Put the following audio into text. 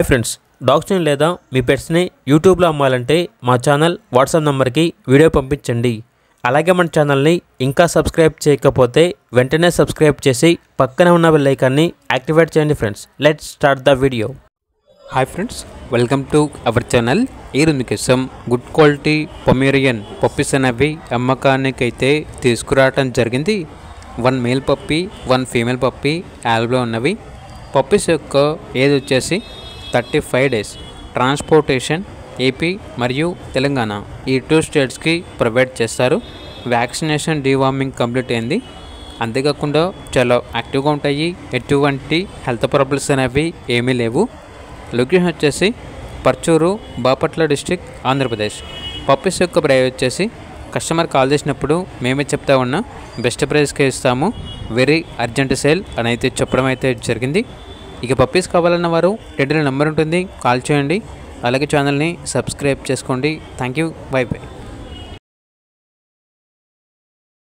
Friends, డాగ్స్ని లేదా మీ పెట్స్ని యూట్యూబ్లో అమ్మాలంటే మా ఛానల్ వాట్సాప్ నెంబర్కి వీడియో పంపించండి. అలాగే మన ఛానల్ని ఇంకా సబ్స్క్రైబ్ చేయకపోతే వెంటనే సబ్స్క్రైబ్ చేసి పక్కనే ఉన్న బెల్ ఐకాన్ని యాక్టివేట్ చేయండి. Friends, let's start the video. Hi friends, welcome to our channel. ఈరోజు మీకోసం గుడ్ క్వాలిటీ పొమేరియన్ పప్పీస్ అనేవి అమ్మకానికి అయితే తీసుకురావటం జరిగింది. 1 మేల్ పప్పీ 1 ఫీమేల్ పప్పీ యాల్బ్లో ఉన్నవి. పప్పీస్ యొక్క ఏజ్ వచ్చేసి 35 డేస్. ట్రాన్స్పోర్టేషన్ ఏపీ మరియు తెలంగాణ ఈ 2 స్టేట్స్కి ప్రొవైడ్ చేస్తారు. వ్యాక్సినేషన్ డీవార్మింగ్ కంప్లీట్ అయింది. అంతేకాకుండా చాలా యాక్టివ్గా ఉంటాయి. ఎటువంటి హెల్త్ ప్రాబ్లమ్స్ అనేవి ఏమీ లేవు. లొకేషన్ వచ్చేసి పర్చూరు, బాపట్ల డిస్ట్రిక్ట్, ఆంధ్రప్రదేశ్. పప్పీస్ యొక్క ప్రైస్ వచ్చేసి కస్టమర్ కాల్ చేసినప్పుడు మేమే చెప్తా ఉన్నా బెస్ట్ ప్రైస్కే ఇస్తాము, వెరీ అర్జెంట్ సేల్ అని అయితే చెప్పడం అయితే జరిగింది. ఇక పప్పీస్ కావాలన్న వారు టైటిల్ నెంబర్ ఉంటుంది, కాల్ చేయండి. అలాగే ఛానల్ని సబ్స్క్రైబ్ చేసుకోండి. Thank you, by by.